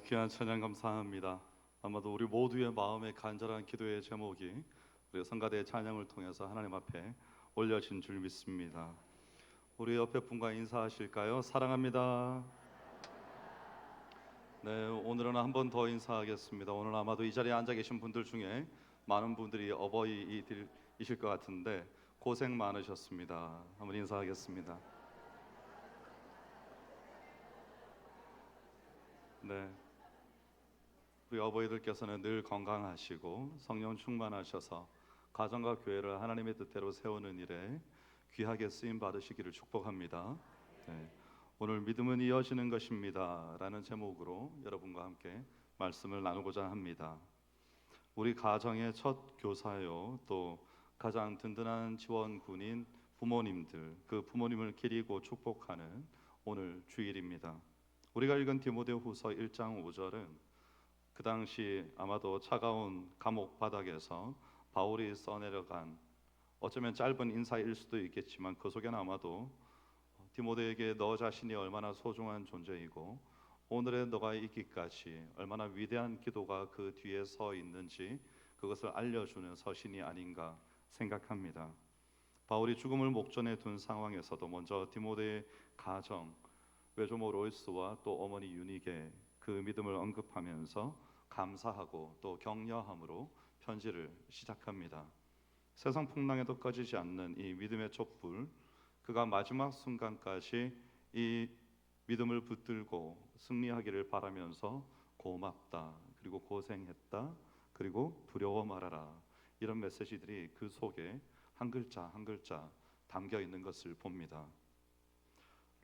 귀한 찬양 감사합니다. 아마도 우리 모두의 마음의 간절한 기도의 제목이 우리 성가대의 찬양을 통해서 하나님 앞에 올려진 줄 믿습니다. 우리 옆에 분과 인사하실까요? 사랑합니다. 네, 오늘은 한 번 더 인사하겠습니다. 오늘 아마도 이 자리에 앉아 계신 분들 중에 많은 분들이 어버이이실 것 같은데 고생 많으셨습니다. 한번 인사하겠습니다. 네, 우리 어버이들께서는 늘 건강하시고 성령 충만하셔서 가정과 교회를 하나님의 뜻대로 세우는 일에 귀하게 쓰임 받으시기를 축복합니다. 네, 오늘 믿음은 이어지는 것입니다 라는 제목으로 여러분과 함께 말씀을 나누고자 합니다. 우리 가정의 첫 교사요, 또 가장 든든한 지원군인 부모님들, 그 부모님을 기리고 축복하는 오늘 주일입니다. 우리가 읽은 디모데후서 1장 5절은 그 당시 아마도 차가운 감옥 바닥에서 바울이 써내려간, 어쩌면 짧은 인사일 수도 있겠지만 그 속에는 아마도 디모데에게 너 자신이 얼마나 소중한 존재이고 오늘의 너가 있기까지 얼마나 위대한 기도가 그 뒤에 서 있는지 그것을 알려주는 서신이 아닌가 생각합니다. 바울이 죽음을 목전에 둔 상황에서도 먼저 디모데의 가정, 외조모 로이스와 또 어머니 유니게 그 믿음을 언급하면서 감사하고 또 격려함으로 편지를 시작합니다. 세상 풍랑에도 꺼지지 않는 이 믿음의 촛불, 그가 마지막 순간까지 이 믿음을 붙들고 승리하기를 바라면서 고맙다, 그리고 고생했다, 그리고 두려워 말아라, 이런 메시지들이 그 속에 한 글자 한 글자 담겨 있는 것을 봅니다.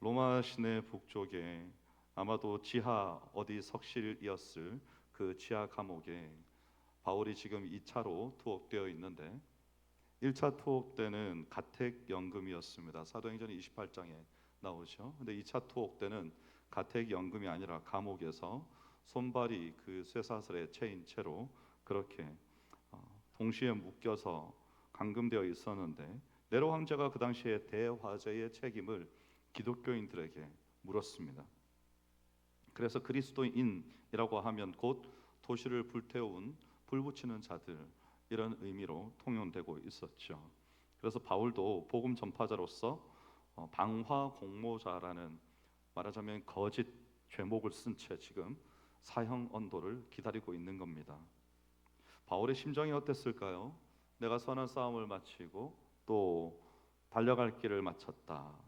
로마 시내 북쪽에 아마도 지하 어디 석실이었을 그 지하 감옥에 바울이 지금 2차로 투옥되어 있는데 1차 투옥 때는 가택연금이었습니다. 사도행전 28장에 나오죠. 근데 2차 투옥 때는 가택연금이 아니라 감옥에서 손발이 그 쇠사슬에 채인 채로 그렇게 동시에 묶여서 감금되어 있었는데, 네로 황제가 그 당시에 대화재의 책임을 기독교인들에게 물었습니다. 그래서 그리스도인이라고 하면 곧 도시를 불태운 불붙이는 자들, 이런 의미로 통용되고 있었죠. 그래서 바울도 복음 전파자로서 방화 공모자라는, 말하자면 거짓 죄목을 쓴 채 지금 사형 언도를 기다리고 있는 겁니다. 바울의 심정이 어땠을까요? 내가 선한 싸움을 마치고 또 달려갈 길을 마쳤다,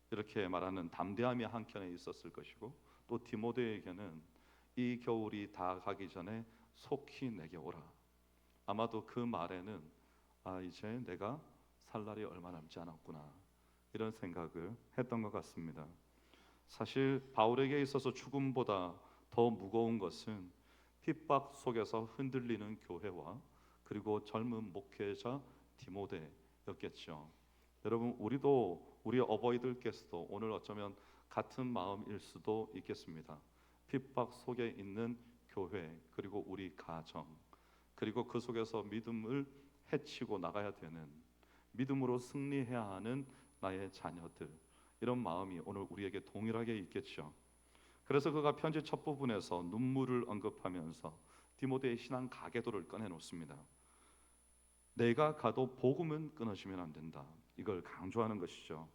이렇게 말하는 담대함이 한켠에 있었을 것이고, 또 디모데에게는 이 겨울이 다 가기 전에 속히 내게 오라, 아마도 그 말에는 이제 내가 살 날이 얼마 남지 않았구나, 이런 생각을 했던 것 같습니다. 사실 바울에게 있어서 죽음보다 더 무거운 것은 핍박 속에서 흔들리는 교회와 그리고 젊은 목회자 디모데였겠죠. 여러분, 우리 어버이들께서도 오늘 어쩌면 같은 마음일 수도 있겠습니다. 핍박 속에 있는 교회, 그리고 우리 가정, 그리고 그 속에서 믿음을 해치고 나가야 되는, 믿음으로 승리해야 하는 나의 자녀들, 이런 마음이 오늘 우리에게 동일하게 있겠죠. 그래서 그가 편지 첫 부분에서 눈물을 언급하면서 디모데의 신앙 가계도를 꺼내놓습니다. 내가 가도 복음은 끊어지면 안 된다, 이걸 강조하는 것이죠.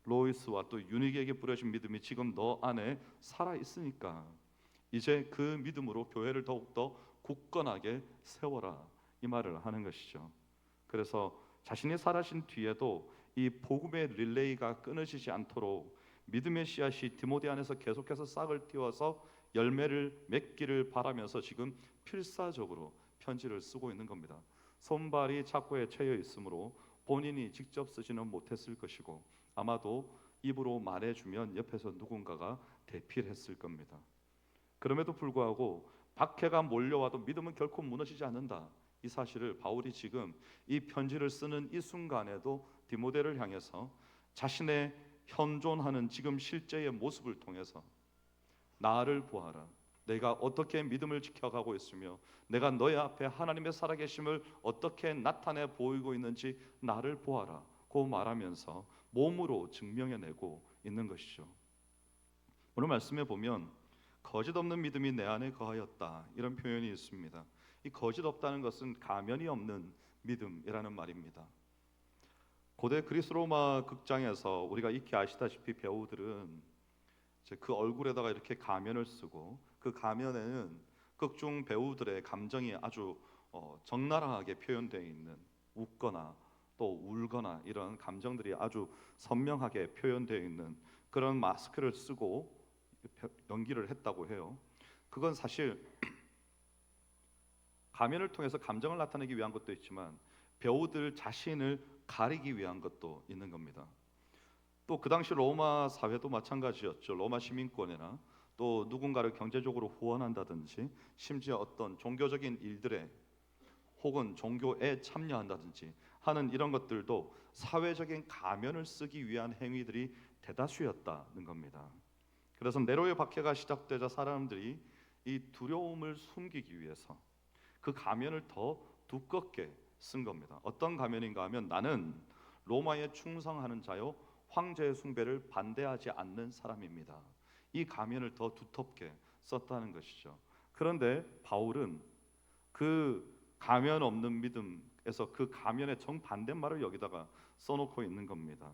로이스와 또 유닉에게 뿌려진 믿음이 지금 너 안에 살아 있으니까 이제 그 믿음으로 교회를 더욱더 굳건하게 세워라, 이 말을 하는 것이죠. 그래서 자신이 살아신 뒤에도 이 복음의 릴레이가 끊어지지 않도록 믿음의 씨앗이 디모데 안에서 계속해서 싹을 틔워서 열매를 맺기를 바라면서 지금 필사적으로 편지를 쓰고 있는 겁니다. 손발이 착고에 채여 있으므로 본인이 직접 쓰지는 못했을 것이고 아마도 입으로 말해주면 옆에서 누군가가 대필했을 겁니다. 그럼에도 불구하고 박해가 몰려와도 믿음은 결코 무너지지 않는다, 이 사실을 바울이 지금 이 편지를 쓰는 이 순간에도 디모데를 향해서 자신의 현존하는 지금 실제의 모습을 통해서 나를 보아라, 내가 어떻게 믿음을 지켜가고 있으며 내가 너희 앞에 하나님의 살아계심을 어떻게 나타내 보이고 있는지 나를 보아라 고 말하면서 몸으로 증명해내고 있는 것이죠. 오늘 말씀에 보면 거짓 없는 믿음이 내 안에 거하였다, 이런 표현이 있습니다. 이 거짓 없다는 것은 가면이 없는 믿음이라는 말입니다. 고대 그리스 로마 극장에서 우리가 익히 아시다시피 배우들은 이제 그 얼굴에다가 이렇게 가면을 쓰고, 그 가면에는 극중 배우들의 감정이 아주 적나라하게 표현되어 있는, 웃거나 또 울거나 이런 감정들이 아주 선명하게 표현되어 있는 그런 마스크를 쓰고 연기를 했다고 해요. 그건 사실 가면을 통해서 감정을 나타내기 위한 것도 있지만 배우들 자신을 가리기 위한 것도 있는 겁니다. 또 그 당시 로마 사회도 마찬가지였죠. 로마 시민권이나 또 누군가를 경제적으로 후원한다든지, 심지어 어떤 종교적인 일들에 혹은 종교에 참여한다든지 하는 이런 것들도 사회적인 가면을 쓰기 위한 행위들이 대다수였다는 겁니다. 그래서 네로의 박해가 시작되자 사람들이 이 두려움을 숨기기 위해서 그 가면을 더 두껍게 쓴 겁니다. 어떤 가면인가 하면, 나는 로마에 충성하는 자요, 황제의 숭배를 반대하지 않는 사람입니다. 이 가면을 더 두텁게 썼다는 것이죠. 그런데 바울은 그 가면 없는 믿음에서 그 가면의 정반대말을 여기다가 써놓고 있는 겁니다.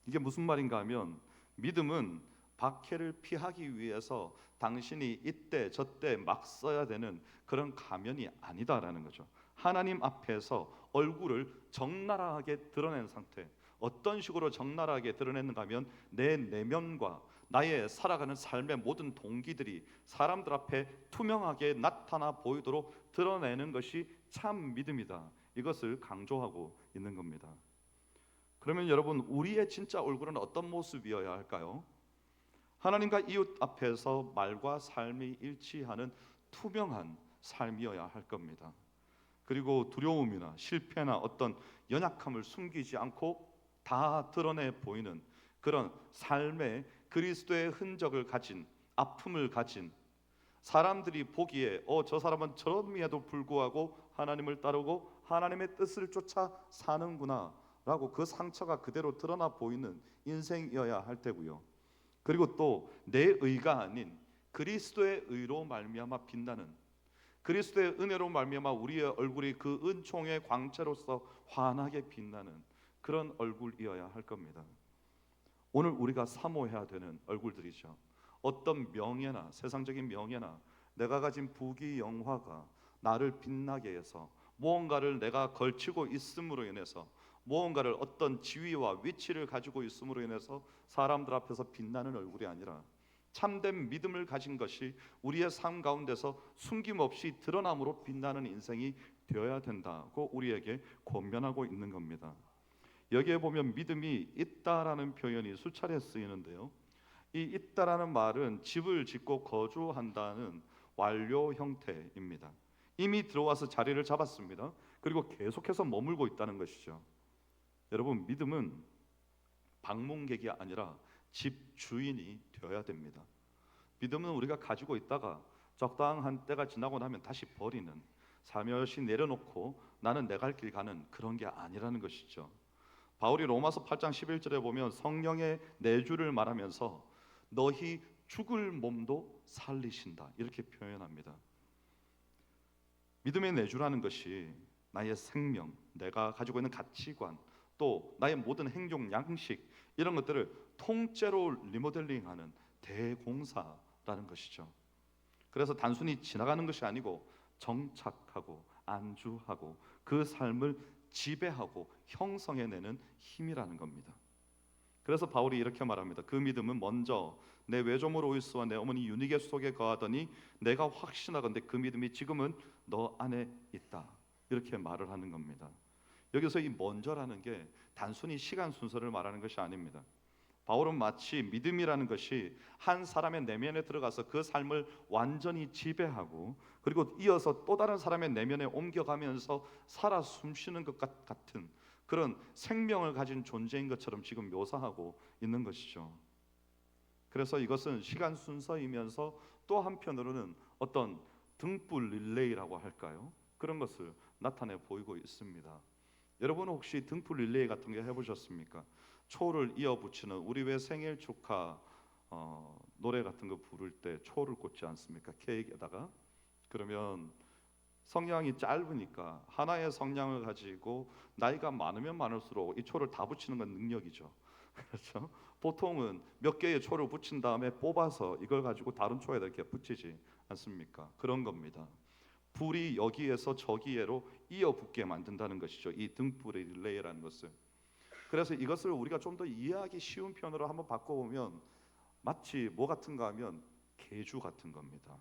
이게 무슨 말인가 하면, 믿음은 박해를 피하기 위해서 당신이 이때 저때 막 써야 되는 그런 가면이 아니다라는 거죠. 하나님 앞에서 얼굴을 적나라하게 드러낸 상태. 어떤 식으로 적나라하게 드러냈는가 하면, 내 내면과 나의 살아가는 삶의 모든 동기들이 사람들 앞에 투명하게 나타나 보이도록 드러내는 것이 참 믿음이다, 이것을 강조하고 있는 겁니다. 그러면 여러분, 우리의 진짜 얼굴은 어떤 모습이어야 할까요? 하나님과 이웃 앞에서 말과 삶이 일치하는 투명한 삶이어야 할 겁니다. 그리고 두려움이나 실패나 어떤 연약함을 숨기지 않고 다 드러내 보이는 그런 삶의 그리스도의 흔적을 가진, 아픔을 가진, 사람들이 보기에 저 사람은 저럼에도 불구하고 하나님을 따르고 하나님의 뜻을 쫓아 사는구나 라고 그 상처가 그대로 드러나 보이는 인생이어야 할 테고요. 그리고 또 내 의가 아닌 그리스도의 의로 말미암아 빛나는, 그리스도의 은혜로 말미암아 우리의 얼굴이 그 은총의 광채로서 환하게 빛나는 그런 얼굴이어야 할 겁니다. 오늘 우리가 사모해야 되는 얼굴들이죠. 어떤 명예나 세상적인 명예나 내가 가진 부귀 영화가 나를 빛나게 해서, 무언가를 내가 걸치고 있음으로 인해서, 무언가를 어떤 지위와 위치를 가지고 있음으로 인해서 사람들 앞에서 빛나는 얼굴이 아니라, 참된 믿음을 가진 것이 우리의 삶 가운데서 숨김없이 드러남으로 빛나는 인생이 되어야 된다고 우리에게 권면하고 있는 겁니다. 여기에 보면 믿음이 있다라는 표현이 수차례 쓰이는데요, 이 있다라는 말은 집을 짓고 거주한다는 완료 형태입니다. 이미 들어와서 자리를 잡았습니다. 그리고 계속해서 머물고 있다는 것이죠. 여러분, 믿음은 방문객이 아니라 집 주인이 되어야 됩니다. 믿음은 우리가 가지고 있다가 적당한 때가 지나고 나면 다시 버리는, 살며시 내려놓고 나는 내 갈 길 가는 그런 게 아니라는 것이죠. 바울이 로마서 8장 11절에 보면 성령의 내주를 말하면서 너희 죽을 몸도 살리신다, 이렇게 표현합니다. 믿음의 내주라는 것이 나의 생명, 내가 가지고 있는 가치관, 또 나의 모든 행동 양식, 이런 것들을 통째로 리모델링하는 대공사라는 것이죠. 그래서 단순히 지나가는 것이 아니고 정착하고 안주하고 그 삶을 지배하고 형성해내는 힘이라는 겁니다. 그래서 바울이 이렇게 말합니다. 그 믿음은 먼저 내 외조모 로이스와 내 어머니 유니게 속에 거하더니 내가 확신하건대 그 믿음이 지금은 너 안에 있다, 이렇게 말을 하는 겁니다. 여기서 이 먼저라는 게 단순히 시간 순서를 말하는 것이 아닙니다. 바울은 마치 믿음이라는 것이 한 사람의 내면에 들어가서 그 삶을 완전히 지배하고, 그리고 이어서 또 다른 사람의 내면에 옮겨가면서 살아 숨쉬는 것 같은 그런 생명을 가진 존재인 것처럼 지금 묘사하고 있는 것이죠. 그래서 이것은 시간 순서이면서 또 한편으로는 어떤 등불 릴레이라고 할까요? 그런 것을 나타내 보이고 있습니다. 여러분, 혹시 등불 릴레이 같은 게 해보셨습니까? 초를 이어붙이는, 우리 왜 생일 축하 노래 같은 거 부를 때 초를 꽂지 않습니까? 케이크에다가. 그러면 성냥이 짧으니까 하나의 성냥을 가지고 나이가 많으면 많을수록 이 초를 다 붙이는 건 능력이죠. 그렇죠? 보통은 몇 개의 초를 붙인 다음에 뽑아서 이걸 가지고 다른 초에다 이렇게 붙이지 않습니까? 그런 겁니다. 불이 여기에서 저기에로 이어 붙게 만든다는 것이죠. 이 등불의 릴레이라는 것을. 그래서 이것을 우리가 좀 더 이해하기 쉬운 표현으로 한번 바꿔보면 마치 뭐 같은가 하면 계주 같은 겁니다.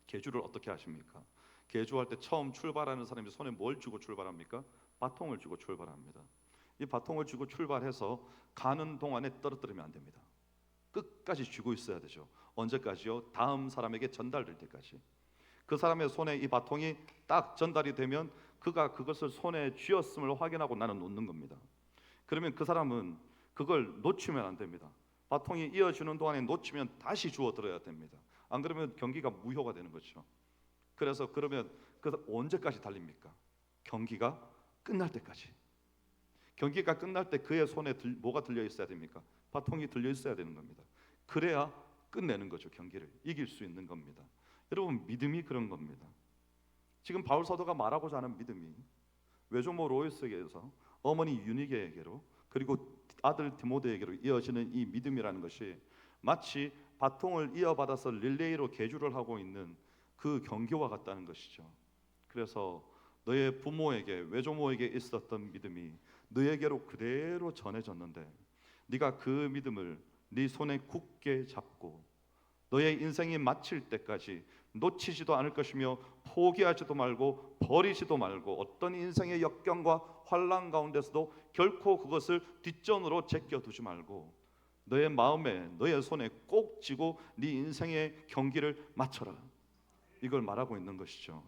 계주를 어떻게 하십니까? 계주할 때 처음 출발하는 사람이 손에 뭘 쥐고 출발합니까? 바통을 쥐고 출발합니다. 이 바통을 쥐고 출발해서 가는 동안에 떨어뜨리면 안 됩니다. 끝까지 쥐고 있어야 되죠. 언제까지요? 다음 사람에게 전달될 때까지. 그 사람의 손에 이 바통이 딱 전달이 되면 그가 그것을 손에 쥐었음을 확인하고 나는 놓는 겁니다. 그러면 그 사람은 그걸 놓치면 안 됩니다. 바통이 이어지는 동안에 놓치면 다시 주워 들어야 됩니다. 안 그러면 경기가 무효가 되는 거죠. 그래서 그러면 그 언제까지 달립니까? 경기가 끝날 때까지. 경기가 끝날 때 그의 손에 뭐가 들려 있어야 됩니까? 바통이 들려 있어야 되는 겁니다. 그래야 끝내는 거죠. 경기를 이길 수 있는 겁니다. 여러분, 믿음이 그런 겁니다. 지금 바울 사도가 말하고자 하는 믿음이 외조모 로이스에게서 어머니 유니게에게로 그리고 아들 디모데에게로 이어지는 이 믿음이라는 것이 마치 바통을 이어받아서 릴레이로 계주를 하고 있는 그 경기와 같다는 것이죠. 그래서 너의 부모에게 외조모에게 있었던 믿음이 너에게로 그대로 전해졌는데 네가 그 믿음을 네 손에 굳게 잡고 너의 인생이 마칠 때까지 놓치지도 않을 것이며 포기하지도 말고 버리지도 말고 어떤 인생의 역경과 환난 가운데서도 결코 그것을 뒷전으로 제껴두지 말고 너의 마음에 너의 손에 꼭 쥐고 네 인생의 경기를 마쳐라. 이걸 말하고 있는 것이죠.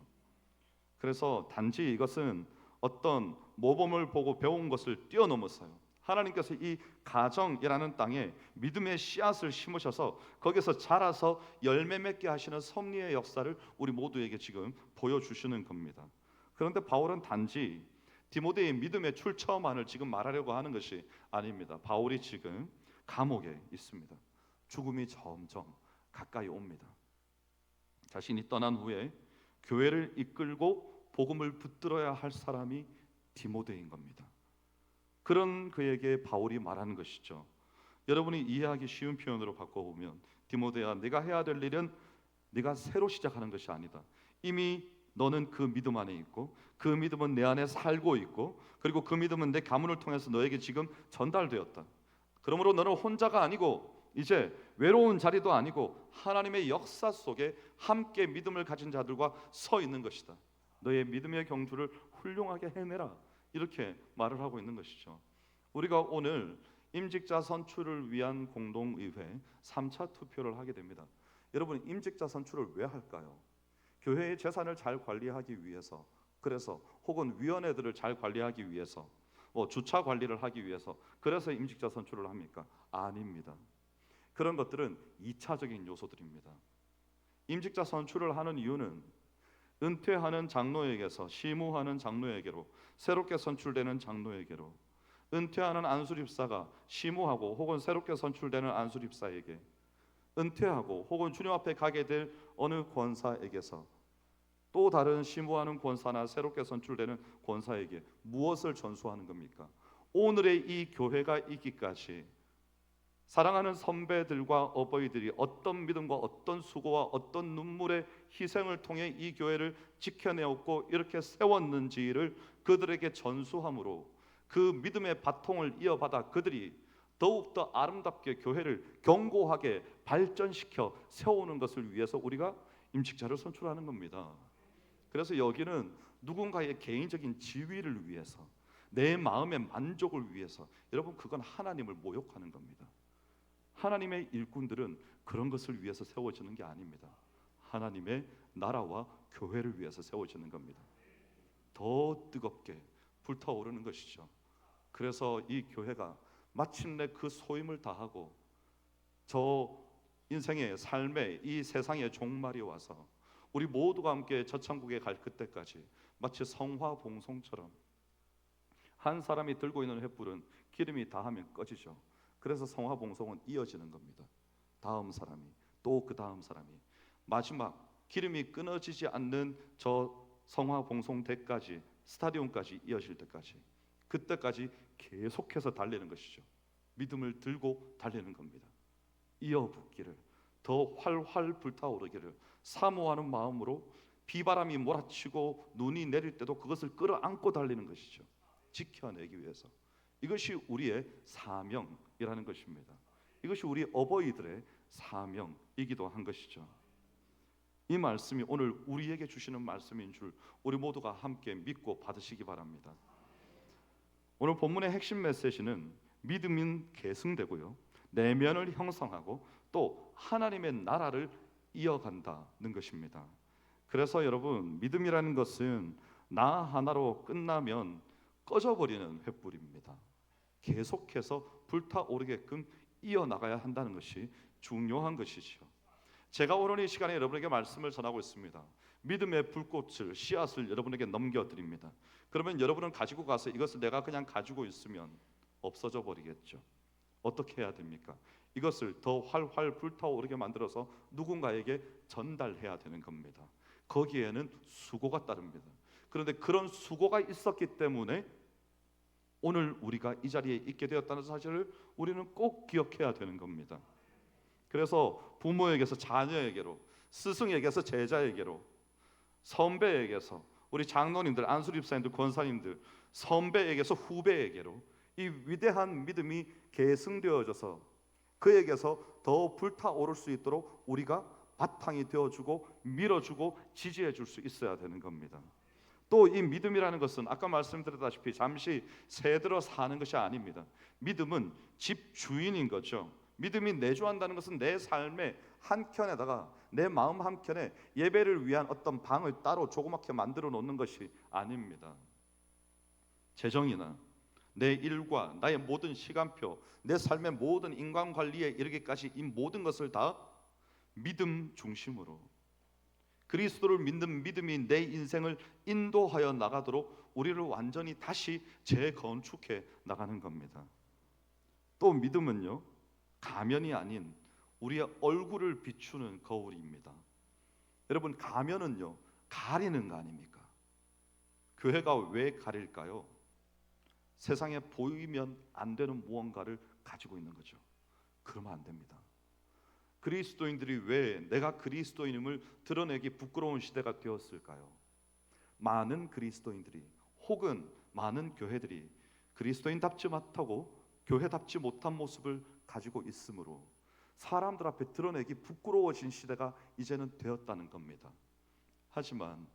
그래서 단지 이것은 어떤 모범을 보고 배운 것을 뛰어넘어서요. 하나님께서 이 가정이라는 땅에 믿음의 씨앗을 심으셔서 거기서 자라서 열매 맺게 하시는 섭리의 역사를 우리 모두에게 지금 보여주시는 겁니다. 그런데 바울은 단지 디모데의 믿음의 출처만을 지금 말하려고 하는 것이 아닙니다. 바울이 지금 감옥에 있습니다. 죽음이 점점 가까이 옵니다. 자신이 떠난 후에 교회를 이끌고 복음을 붙들어야 할 사람이 디모데인 겁니다. 그런 그에게 바울이 말하는 것이죠. 여러분이 이해하기 쉬운 표현으로 바꿔보면 디모데야, 네가 해야 될 일은 네가 새로 시작하는 것이 아니다. 이미 너는 그 믿음 안에 있고 그 믿음은 내 안에 살고 있고 그리고 그 믿음은 내 가문을 통해서 너에게 지금 전달되었다. 그러므로 너는 혼자가 아니고 이제 외로운 자리도 아니고 하나님의 역사 속에 함께 믿음을 가진 자들과 서 있는 것이다. 너의 믿음의 경주를 훌륭하게 해내라. 이렇게 말을 하고 있는 것이죠. 우리가 오늘 임직자 선출을 위한 공동의회 3차 투표를 하게 됩니다. 여러분, 임직자 선출을 왜 할까요? 교회의 재산을 잘 관리하기 위해서, 그래서 혹은 위원회들을 잘 관리하기 위해서, 주차 관리를 하기 위해서, 그래서 임직자 선출을 합니까? 아닙니다. 그런 것들은 2차적인 요소들입니다. 임직자 선출을 하는 이유는 은퇴하는 장로에게서 시무하는 장로에게로, 새롭게 선출되는 장로에게로, 은퇴하는 안수집사가 시무하고 혹은 새롭게 선출되는 안수집사에게, 은퇴하고 혹은 주님 앞에 가게 될 어느 권사에게서 또 다른 시무하는 권사나 새롭게 선출되는 권사에게 무엇을 전수하는 겁니까? 오늘의 이 교회가 있기까지 사랑하는 선배들과 어버이들이 어떤 믿음과 어떤 수고와 어떤 눈물의 희생을 통해 이 교회를 지켜내었고 이렇게 세웠는지를 그들에게 전수함으로 그 믿음의 바통을 이어받아 그들이 더욱더 아름답게 교회를 견고하게 발전시켜 세우는 것을 위해서 우리가 임직자를 선출하는 겁니다. 그래서 여기는 누군가의 개인적인 지위를 위해서, 내 마음의 만족을 위해서, 여러분, 그건 하나님을 모욕하는 겁니다. 하나님의 일꾼들은 그런 것을 위해서 세워지는 게 아닙니다. 하나님의 나라와 교회를 위해서 세워지는 겁니다. 더 뜨겁게 불타오르는 것이죠. 그래서 이 교회가 마침내 그 소임을 다하고 저 인생의 삶의 이 세상의 종말이 와서 우리 모두가 함께 저 천국에 갈 그때까지 마치 성화봉송처럼 한 사람이 들고 있는 횃불은 기름이 다하면 꺼지죠. 그래서 성화봉송은 이어지는 겁니다. 다음 사람이, 또 그 다음 사람이, 마지막 기름이 끊어지지 않는 저 성화봉송대까지, 스타디움까지 이어질 때까지, 그때까지 계속해서 달리는 것이죠. 믿음을 들고 달리는 겁니다. 이어붙기를, 더 활활 불타오르기를 사모하는 마음으로 비바람이 몰아치고 눈이 내릴 때도 그것을 끌어안고 달리는 것이죠. 지켜내기 위해서. 이것이 우리의 사명이라는 것입니다. 이것이 우리 어버이들의 사명이기도 한 것이죠. 이 말씀이 오늘 우리에게 주시는 말씀인 줄 우리 모두가 함께 믿고 받으시기 바랍니다. 오늘 본문의 핵심 메시지는 믿음인 계승되고요, 내면을 형성하고 또 하나님의 나라를 이어간다는 것입니다. 그래서 여러분, 믿음이라는 것은 나 하나로 끝나면 꺼져버리는 횃불입니다. 계속해서 불타오르게끔 이어나가야 한다는 것이 중요한 것이지요. 제가 오늘 이 시간에 여러분에게 말씀을 전하고 있습니다. 믿음의 불꽃을, 씨앗을 여러분에게 넘겨드립니다. 그러면 여러분은 가지고 가서 이것을 내가 그냥 가지고 있으면 없어져 버리겠죠. 어떻게 해야 됩니까? 이것을 더 활활 불타오르게 만들어서 누군가에게 전달해야 되는 겁니다. 거기에는 수고가 따릅니다. 그런데 그런 수고가 있었기 때문에 오늘 우리가 이 자리에 있게 되었다는 사실을 우리는 꼭 기억해야 되는 겁니다. 그래서 부모에게서 자녀에게로, 스승에게서 제자에게로, 선배에게서 우리 장로님들, 안수집사님들, 권사님들, 선배에게서 후배에게로 이 위대한 믿음이 계승되어져서 그에게서 더 불타오를 수 있도록 우리가 바탕이 되어주고 밀어주고 지지해줄 수 있어야 되는 겁니다. 또 이 믿음이라는 것은 아까 말씀드렸다시피 잠시 새들어 사는 것이 아닙니다. 믿음은 집 주인인 거죠. 믿음이 내주한다는 것은 내 삶의 한켠에다가, 내 마음 한켠에 예배를 위한 어떤 방을 따로 조그맣게 만들어 놓는 것이 아닙니다. 재정이나 내 일과 나의 모든 시간표, 내 삶의 모든 인간관리에 이르기까지 이 모든 것을 다 믿음 중심으로, 그리스도를 믿는 믿음이 내 인생을 인도하여 나가도록 우리를 완전히 다시 재건축해 나가는 겁니다. 또 믿음은요, 가면이 아닌 우리의 얼굴을 비추는 거울입니다. 여러분, 가면은요 가리는 거 아닙니까? 교회가 왜 가릴까요? 세상에 보이면 안 되는 무언가를 가지고 있는 거죠. 그러면 안 됩니다. 그리스도인들이 왜 내가 그리스도인임을 드러내기 부끄러운 시대가 되었을까요? 많은 그리스도인들이, 혹은 많은 교회들이 그리스도인답지 못하고 교회답지 못한 모습을 가지고 있으므로 사람들 앞에 드러내기 부끄러워진 시대가 이제는 되었다는 겁니다. 하지만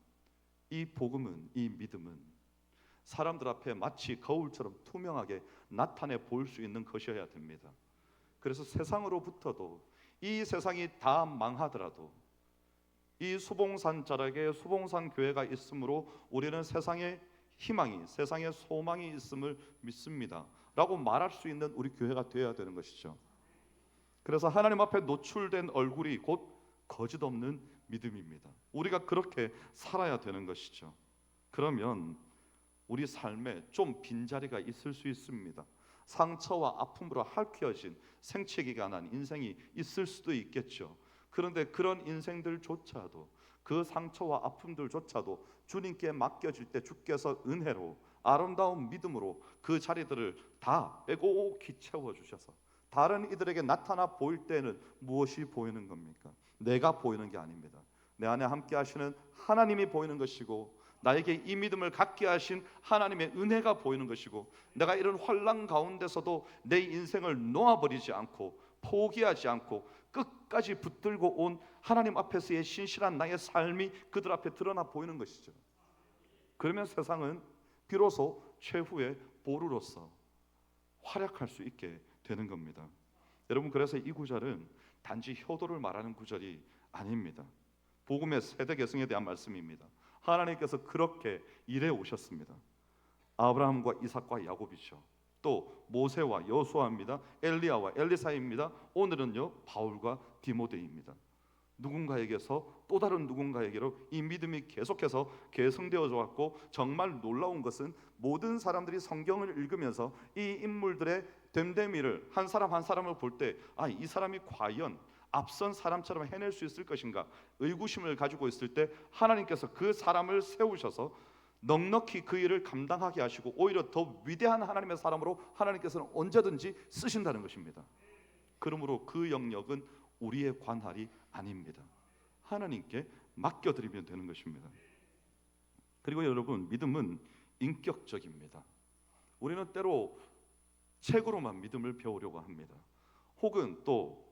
이 복음은, 이 믿음은 사람들 앞에 마치 거울처럼 투명하게 나타내 볼 수 있는 것이어야 됩니다. 그래서 세상으로부터도, 이 세상이 다 망하더라도 이 수봉산 자락에 수봉산 교회가 있으므로 우리는 세상에 희망이, 세상에 소망이 있음을 믿습니다 라고 말할 수 있는 우리 교회가 되어야 되는 것이죠. 그래서 하나님 앞에 노출된 얼굴이 곧 거짓 없는 믿음입니다. 우리가 그렇게 살아야 되는 것이죠. 그러면 우리 삶에 좀 빈자리가 있을 수 있습니다. 상처와 아픔으로 핥혀진 생채기가 난 인생이 있을 수도 있겠죠. 그런데 그런 인생들조차도, 그 상처와 아픔들조차도 주님께 맡겨질 때 주께서 은혜로, 아름다운 믿음으로 그 자리들을 다 빼곡히 채워주셔서 다른 이들에게 나타나 보일 때는 무엇이 보이는 겁니까? 내가 보이는 게 아닙니다. 내 안에 함께 하시는 하나님이 보이는 것이고, 나에게 이 믿음을 갖게 하신 하나님의 은혜가 보이는 것이고, 내가 이런 환난 가운데서도 내 인생을 놓아버리지 않고 포기하지 않고 끝까지 붙들고 온 하나님 앞에서의 신실한 나의 삶이 그들 앞에 드러나 보이는 것이죠. 그러면 세상은 비로소 최후의 보루로서 활약할 수 있게 되는 겁니다. 여러분, 그래서 이 구절은 단지 효도를 말하는 구절이 아닙니다. 복음의 세대 계승에 대한 말씀입니다. 하나님께서 그렇게 일해 오셨습니다. 아브라함과 이삭과 야곱이죠. 또 모세와 여호수아입니다. 엘리야와 엘리사입니다. 오늘은요 바울과 디모데입니다. 누군가에게서 또 다른 누군가에게로 이 믿음이 계속해서 계승되어져 왔고, 정말 놀라운 것은 모든 사람들이 성경을 읽으면서 이 인물들의 됨됨이를 한 사람 한 사람을 볼 때 이 사람이 과연 앞선 사람처럼 해낼 수 있을 것인가 의구심을 가지고 있을 때 하나님께서 그 사람을 세우셔서 넉넉히 그 일을 감당하게 하시고 오히려 더 위대한 하나님의 사람으로 하나님께서는 언제든지 쓰신다는 것입니다. 그러므로 그 영역은 우리의 관할이 아닙니다. 하나님께 맡겨드리면 되는 것입니다. 그리고 여러분, 믿음은 인격적입니다. 우리는 때로 책으로만 믿음을 배우려고 합니다. 혹은 또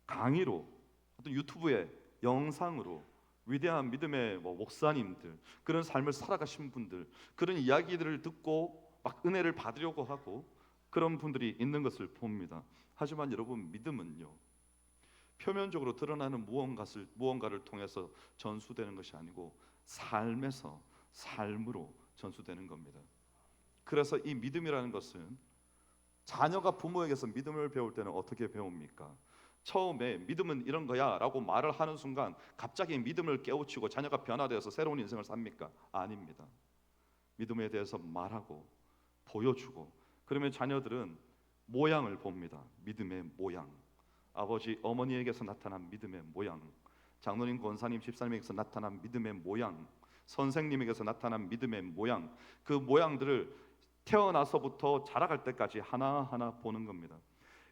강의로, 어떤 유튜브의 영상으로 위대한 믿음의 목사님들, 그런 삶을 살아가신 분들, 그런 이야기들을 듣고 막 은혜를 받으려고 하고 그런 분들이 있는 것을 봅니다. 하지만 여러분, 믿음은요, 표면적으로 드러나는 무언가를 통해서 전수되는 것이 아니고 삶에서 삶으로 전수되는 겁니다. 그래서 이 믿음이라는 것은 자녀가 부모에게서 믿음을 배울 때는 어떻게 배웁니까? 처음에 믿음은 이런 거야 라고 말을 하는 순간 갑자기 믿음을 깨우치고 자녀가 변화되어서 새로운 인생을 삽니까? 아닙니다. 믿음에 대해서 말하고 보여주고 그러면 자녀들은 모양을 봅니다. 믿음의 모양. 아버지 어머니에게서 나타난 믿음의 모양, 장로님 권사님 집사님에게서 나타난 믿음의 모양, 선생님에게서 나타난 믿음의 모양, 그 모양들을 태어나서부터 자라갈 때까지 하나하나 보는 겁니다.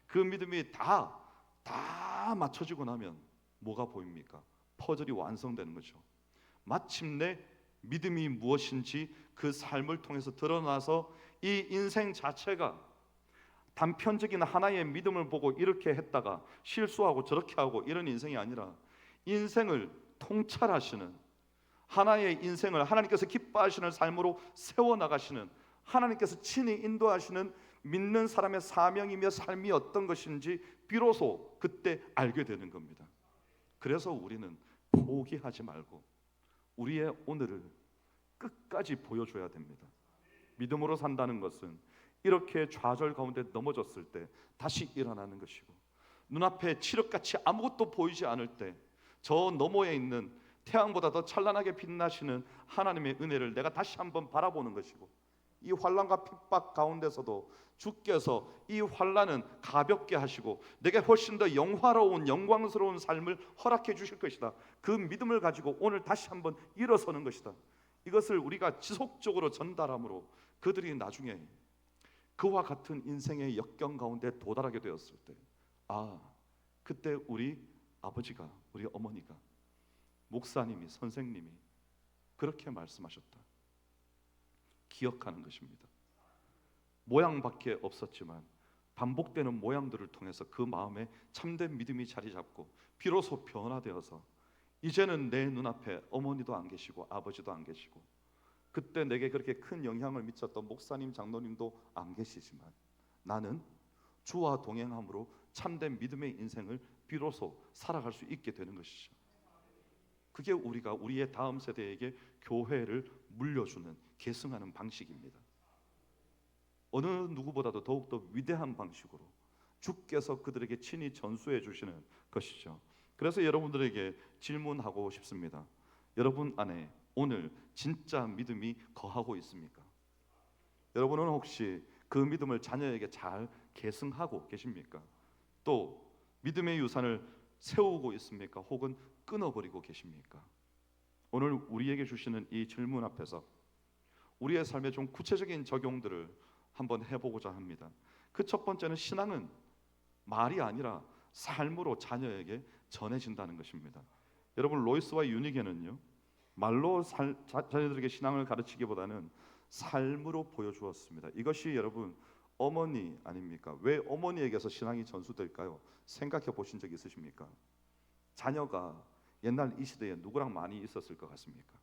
그 믿음이 다 맞춰지고 나면 뭐가 보입니까? 퍼즐이 완성되는 거죠. 마침내 믿음이 무엇인지 그 삶을 통해서 드러나서 이 인생 자체가 단편적인 하나의 믿음을 보고 이렇게 했다가 실수하고 저렇게 하고 이런 인생이 아니라 인생을 통찰하시는 하나의 인생을 하나님께서 기뻐하시는 삶으로 세워나가시는 하나님께서 친히 인도하시는 믿는 사람의 사명이며 삶이 어떤 것인지 비로소 그때 알게 되는 겁니다. 그래서 우리는 포기하지 말고 우리의 오늘을 끝까지 보여줘야 됩니다. 믿음으로 산다는 것은 이렇게 좌절 가운데 넘어졌을 때 다시 일어나는 것이고 눈앞에 칠흑같이 아무것도 보이지 않을 때 저 너머에 있는 태양보다 더 찬란하게 빛나시는 하나님의 은혜를 내가 다시 한번 바라보는 것이고 이 환난과 핍박 가운데서도 주께서 이 환난은 가볍게 하시고 내게 훨씬 더 영화로운 영광스러운 삶을 허락해 주실 것이다. 그 믿음을 가지고 오늘 다시 한번 일어서는 것이다. 이것을 우리가 지속적으로 전달함으로 그들이 나중에 그와 같은 인생의 역경 가운데 도달하게 되었을 때 그때 우리 아버지가 우리 어머니가 목사님이 선생님이 그렇게 말씀하셨다. 기억하는 것입니다. 모양밖에 없었지만 반복되는 모양들을 통해서 그 마음에 참된 믿음이 자리 잡고 비로소 변화되어서 이제는 내 눈앞에 어머니도 안 계시고 아버지도 안 계시고 그때 내게 그렇게 큰 영향을 미쳤던 목사님 장로님도 안 계시지만 나는 주와 동행함으로 참된 믿음의 인생을 비로소 살아갈 수 있게 되는 것이죠. 그게 우리가 우리의 다음 세대에게 교회를 물려주는 계승하는 방식입니다. 어느 누구보다도 더욱더 위대한 방식으로 주께서 그들에게 친히 전수해 주시는 것이죠. 그래서 여러분들에게 질문하고 싶습니다. 여러분 안에 오늘 진짜 믿음이 거하고 있습니까? 여러분은 혹시 그 믿음을 자녀에게 잘 계승하고 계십니까? 또 믿음의 유산을 세우고 있습니까? 혹은 끊어버리고 계십니까? 오늘 우리에게 주시는 이 질문 앞에서 우리의 삶에 좀 구체적인 적용들을 한번 해보고자 합니다. 그 첫 번째는 신앙은 말이 아니라 삶으로 자녀에게 전해진다는 것입니다. 여러분 로이스와 유니게는요 말로 자녀들에게 신앙을 가르치기보다는 삶으로 보여주었습니다. 이것이 여러분 어머니 아닙니까? 왜 어머니에게서 신앙이 전수될까요? 생각해 보신 적 있으십니까? 자녀가 옛날 이 시대에 누구랑 많이 있었을 것 같습니까?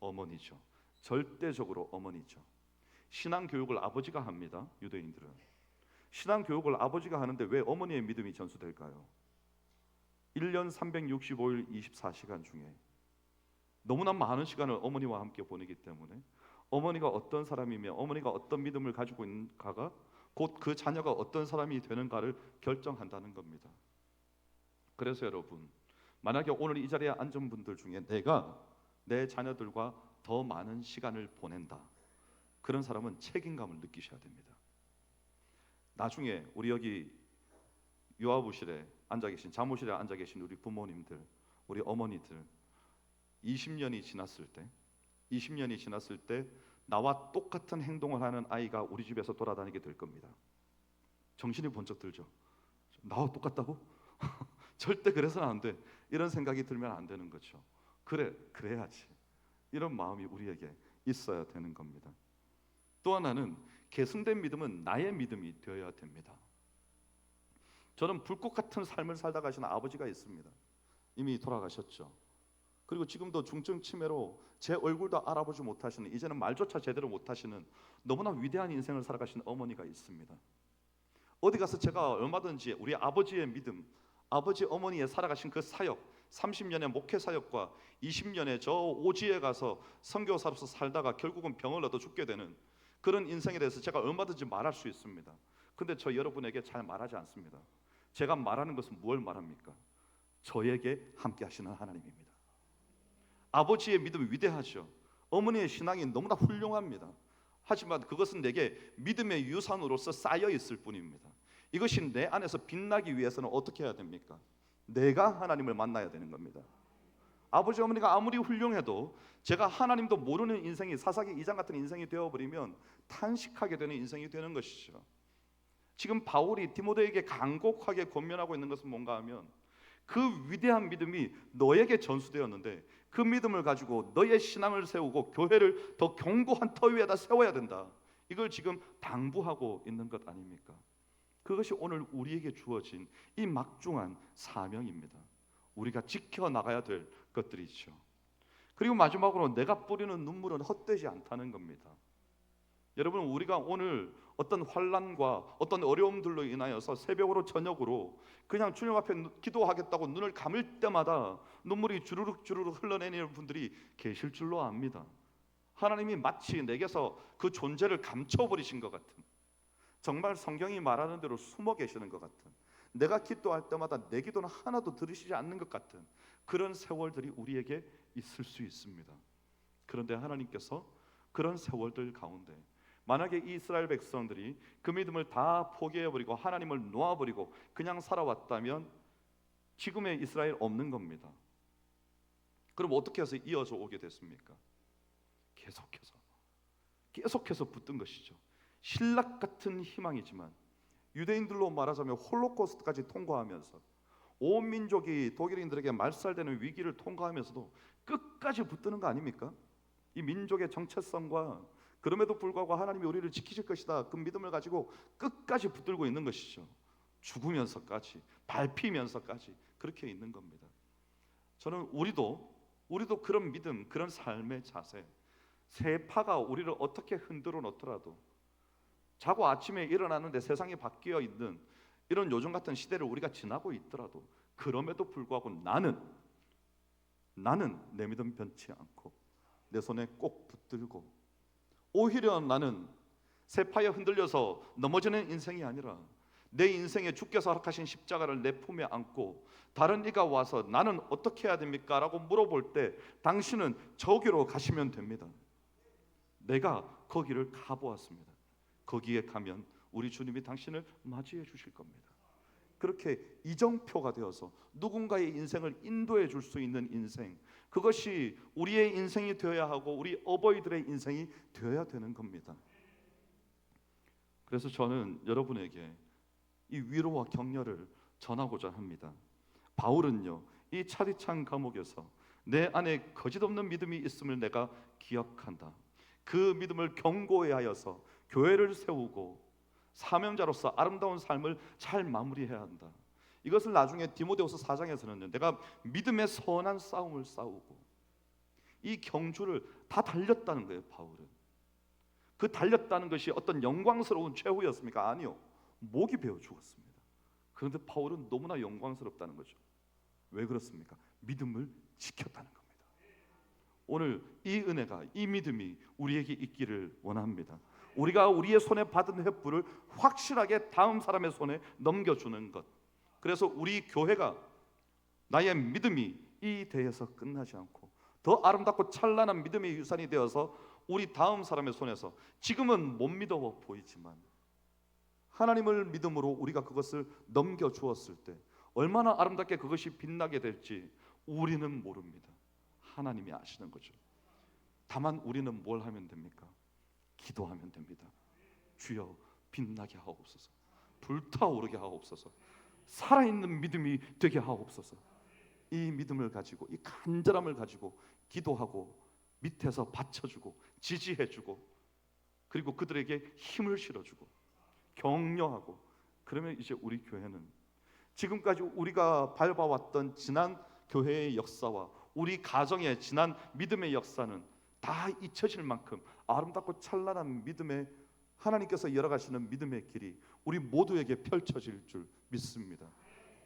어머니죠. 절대적으로 어머니죠. 신앙 교육을 아버지가 합니다. 유대인들은 신앙 교육을 아버지가 하는데 왜 어머니의 믿음이 전수될까요? 1년 365일 24시간 중에 너무나 많은 시간을 어머니와 함께 보내기 때문에 어머니가 어떤 사람이며 어머니가 어떤 믿음을 가지고 있는가가 곧 그 자녀가 어떤 사람이 되는가를 결정한다는 겁니다. 그래서 여러분 만약에 오늘 이 자리에 앉은 분들 중에 내가 내 자녀들과 더 많은 시간을 보낸다, 그런 사람은 책임감을 느끼셔야 됩니다. 나중에 우리 여기 유아부실에 앉아 계신, 자모실에 앉아 계신 우리 부모님들, 우리 어머니들 20년이 지났을 때 나와 똑같은 행동을 하는 아이가 우리 집에서 돌아다니게 될 겁니다. 정신이 번쩍 들죠. 나와 똑같다고? 절대 그래서는 안 돼. 이런 생각이 들면 안 되는 거죠. 그래야지. 이런 마음이 우리에게 있어야 되는 겁니다. 또 하나는 계승된 믿음은 나의 믿음이 되어야 됩니다. 저는 불꽃 같은 삶을 살다 가신 아버지가 있습니다. 이미 돌아가셨죠. 그리고 지금도 중증 치매로 제 얼굴도 알아보지 못하시는, 이제는 말조차 제대로 못하시는 너무나 위대한 인생을 살아가신 어머니가 있습니다. 어디 가서 제가 얼마든지 우리 아버지의 믿음, 아버지 어머니의 살아가신 그 사역, 30년의 목회 사역과 20년의 저 오지에 가서 선교사로서 살다가 결국은 병을 얻어 죽게 되는 그런 인생에 대해서 제가 얼마든지 말할 수 있습니다. 근데 저 여러분에게 잘 말하지 않습니다. 제가 말하는 것은 무엇을 말합니까? 저에게 함께 하시는 하나님입니다. 아버지의 믿음이 위대하죠. 어머니의 신앙이 너무나 훌륭합니다. 하지만 그것은 내게 믿음의 유산으로서 쌓여 있을 뿐입니다. 이것이 내 안에서 빛나기 위해서는 어떻게 해야 됩니까? 내가 하나님을 만나야 되는 겁니다. 아버지 어머니가 아무리 훌륭해도 제가 하나님도 모르는 인생이, 사사기 2장 같은 인생이 되어버리면 탄식하게 되는 인생이 되는 것이죠. 지금 바울이 디모데에게 간곡하게 권면하고 있는 것은 뭔가 하면, 그 위대한 믿음이 너에게 전수되었는데 그 믿음을 가지고 너의 신앙을 세우고 교회를 더 견고한 터 위에다 세워야 된다. 이걸 지금 당부하고 있는 것 아닙니까? 그것이 오늘 우리에게 주어진 이 막중한 사명입니다. 우리가 지켜나가야 될 것들이죠. 그리고 마지막으로 내가 뿌리는 눈물은 헛되지 않다는 겁니다. 여러분, 우리가 오늘 어떤 환난과 어떤 어려움들로 인하여서 새벽으로 저녁으로 그냥 주님 앞에 기도하겠다고 눈을 감을 때마다 눈물이 주르륵 주르륵 흘러내리는 분들이 계실 줄로 압니다. 하나님이 마치 내게서 그 존재를 감춰버리신 것 같은, 정말 성경이 말하는 대로 숨어 계시는 것 같은, 내가 기도할 때마다 내 기도는 하나도 들으시지 않는 것 같은 그런 세월들이 우리에게 있을 수 있습니다. 그런데 하나님께서 그런 세월들 가운데 만약에 이스라엘 백성들이 그 믿음을 다 포기해버리고 하나님을 놓아버리고 그냥 살아왔다면 지금의 이스라엘 없는 겁니다. 그럼 어떻게 해서 이어져 오게 됐습니까? 계속해서 붙든 것이죠. 신락 같은 희망이지만 유대인들로 말하자면 홀로코스트까지 통과하면서 온 민족이 독일인들에게 말살되는 위기를 통과하면서도 끝까지 붙드는 거 아닙니까? 이 민족의 정체성과 그럼에도 불구하고 하나님이 우리를 지키실 것이다, 그 믿음을 가지고 끝까지 붙들고 있는 것이죠. 죽으면서까지, 밟히면서까지 그렇게 있는 겁니다. 저는 우리도 그런 믿음, 그런 삶의 자세, 세파가 우리를 어떻게 흔들어 놓더라도, 자고 아침에 일어나는데 세상이 바뀌어 있는 이런 요즘 같은 시대를 우리가 지나고 있더라도, 그럼에도 불구하고 나는 내 믿음 변치 않고 내 손에 꼭 붙들고, 오히려 나는 세파에 흔들려서 넘어지는 인생이 아니라 내 인생에 주께서 허락하신 십자가를 내 품에 안고 다른 이가 와서 나는 어떻게 해야 됩니까? 라고 물어볼 때 당신은 저기로 가시면 됩니다. 내가 거기를 가보았습니다. 거기에 가면 우리 주님이 당신을 맞이해 주실 겁니다. 그렇게 이정표가 되어서 누군가의 인생을 인도해 줄 수 있는 인생, 그것이 우리의 인생이 되어야 하고 우리 어버이들의 인생이 되어야 되는 겁니다. 그래서 저는 여러분에게 이 위로와 격려를 전하고자 합니다. 바울은요, 이 차디찬 감옥에서 내 안에 거짓없는 믿음이 있음을 내가 기억한다, 그 믿음을 견고히 하여서 교회를 세우고 사명자로서 아름다운 삶을 잘 마무리해야 한다. 이것을 나중에 디모데후서 4장에서는 내가 믿음의 선한 싸움을 싸우고, 이 경주를 다 달렸다는 거예요. 바울은 그 달렸다는 것이 어떤 영광스러운 최후였습니까? 아니요, 목이 베어 죽었습니다. 그런데 바울은 너무나 영광스럽다는 거죠. 왜 그렇습니까? 믿음을 지켰다는 겁니다. 오늘 이 은혜가, 이 믿음이 우리에게 있기를 원합니다. 우리가 우리의 손에 받은 횃불을 확실하게 다음 사람의 손에 넘겨주는 것. 그래서 우리 교회가, 나의 믿음이 이 대에서 끝나지 않고 더 아름답고 찬란한 믿음의 유산이 되어서 우리 다음 사람의 손에서, 지금은 못 믿어 보이지만 하나님을 믿음으로 우리가 그것을 넘겨 주었을 때 얼마나 아름답게 그것이 빛나게 될지 우리는 모릅니다. 하나님이 아시는 거죠. 다만 우리는 뭘 하면 됩니까? 기도하면 됩니다. 주여 빛나게 하옵소서, 불타오르게 하옵소서, 살아있는 믿음이 되게 하옵소서. 이 믿음을 가지고, 이 간절함을 가지고 기도하고 밑에서 받쳐주고 지지해주고, 그리고 그들에게 힘을 실어주고 격려하고, 그러면 이제 우리 교회는 지금까지 우리가 밟아왔던 지난 교회의 역사와 우리 가정의 지난 믿음의 역사는 다 잊혀질 만큼 아름답고 찬란한 믿음의, 하나님께서 열어가시는 믿음의 길이 우리 모두에게 펼쳐질 줄 믿습니다.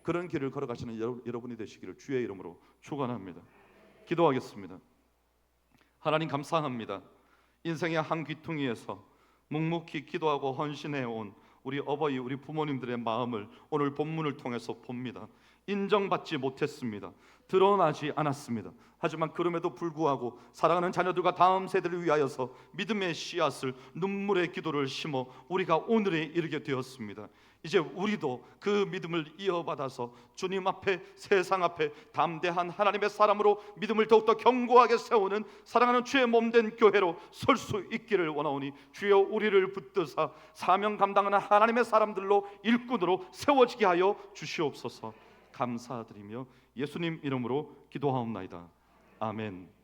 그런 길을 걸어가시는 여러분이 되시기를 주의 이름으로 축원합니다. 기도하겠습니다. 하나님 감사합니다. 인생의 한 귀퉁이에서 묵묵히 기도하고 헌신해온 우리 어버이, 우리 부모님들의 마음을 오늘 본문을 통해서 봅니다. 인정받지 못했습니다. 드러나지 않았습니다. 하지만 그럼에도 불구하고 사랑하는 자녀들과 다음 세대를 위하여서 믿음의 씨앗을, 눈물의 기도를 심어 우리가 오늘에 이르게 되었습니다. 이제 우리도 그 믿음을 이어받아서 주님 앞에, 세상 앞에 담대한 하나님의 사람으로 믿음을 더욱더 견고하게 세우는 사랑하는 주의 몸된 교회로 설 수 있기를 원하오니 주여 우리를 붙드사 사명 감당하는 하나님의 사람들로 일꾼으로 세워지게 하여 주시옵소서. 감사드리며 예수님 이름으로 기도하옵나이다. 아멘.